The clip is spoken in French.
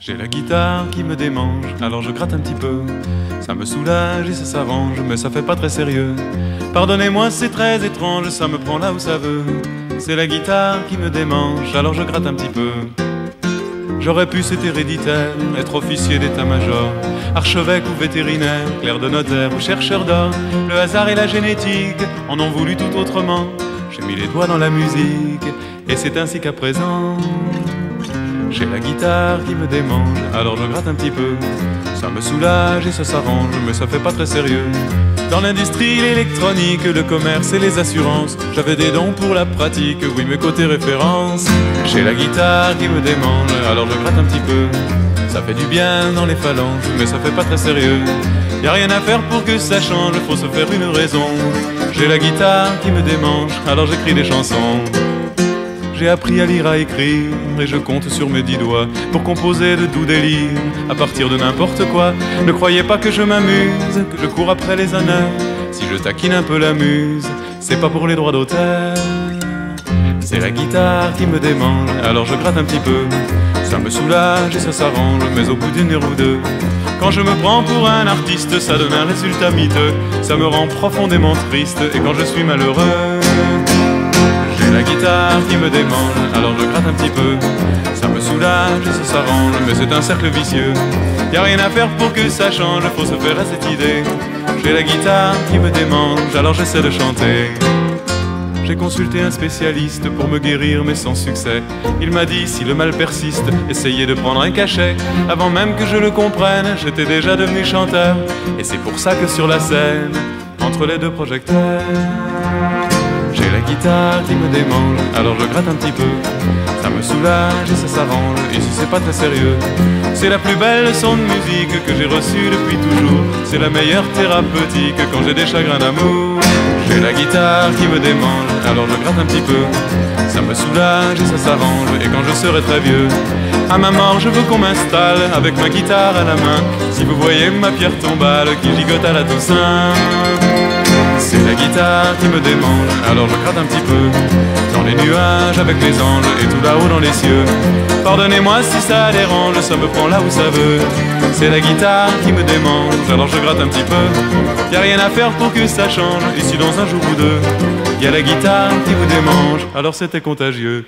J'ai la guitare qui me démange, alors je gratte un petit peu. Ça me soulage et ça s'arrange, mais ça fait pas très sérieux. Pardonnez-moi, c'est très étrange, ça me prend là où ça veut. C'est la guitare qui me démange, alors je gratte un petit peu. J'aurais pu, c'est héréditaire, être officier d'état-major, archevêque ou vétérinaire, clerc de notaire ou chercheur d'or. Le hasard et la génétique en ont voulu tout autrement. J'ai mis les doigts dans la musique, et c'est ainsi qu'à présent j'ai la guitare qui me démange, alors je gratte un petit peu. Ça me soulage et ça s'arrange, mais ça fait pas très sérieux. Dans l'industrie, l'électronique, le commerce et les assurances, j'avais des dons pour la pratique, oui mes côtés références. J'ai la guitare qui me démange, alors je gratte un petit peu. Ça fait du bien dans les phalanges, mais ça fait pas très sérieux. Y a rien à faire pour que ça change, faut se faire une raison. J'ai la guitare qui me démange, alors j'écris des chansons. J'ai appris à lire, à écrire, et je compte sur mes 10 doigts pour composer de doux délires à partir de n'importe quoi. Ne croyez pas que je m'amuse, que je cours après les honneurs. Si je taquine un peu la muse, c'est pas pour les droits d'auteur. C'est la guitare qui me démange, alors je gratte un petit peu. Ça me soulage et ça s'arrange, mais au bout d'une heure ou deux, quand je me prends pour un artiste, ça donne un résultat miteux. Ça me rend profondément triste, et quand je suis malheureux, j'ai la guitare qui me démange, alors je gratte un petit peu. Ça me soulage et ça s'arrange, mais c'est un cercle vicieux. Y a rien à faire pour que ça change, faut se faire à cette idée. J'ai la guitare qui me démange, alors j'essaie de chanter. J'ai consulté un spécialiste pour me guérir, mais sans succès. Il m'a dit, si le mal persiste, essayez de prendre un cachet. Avant même que je le comprenne, j'étais déjà devenu chanteur. Et c'est pour ça que sur la scène, entre les deux projecteurs, j'ai la guitare qui me démange, alors je gratte un petit peu. Ça me soulage et ça s'arrange, et si c'est pas très sérieux, c'est la plus belle leçon de musique que j'ai reçue depuis toujours. C'est la meilleure thérapeutique quand j'ai des chagrins d'amour. J'ai la guitare qui me démange, alors je gratte un petit peu. Ça me soulage et ça s'arrange, et quand je serai très vieux, à ma mort je veux qu'on m'installe avec ma guitare à la main. Si vous voyez ma pierre tombale qui gigote à la Toussaint, c'est la guitare qui me démange, alors je gratte un petit peu. Dans les nuages avec les anges et tout là-haut dans les cieux. Pardonnez-moi si ça dérange, ça me prend là où ça veut. C'est la guitare qui me démange, alors je gratte un petit peu. Y a rien à faire pour que ça change, ici dans un jour ou deux. Y a la guitare qui vous démange, alors c'était contagieux.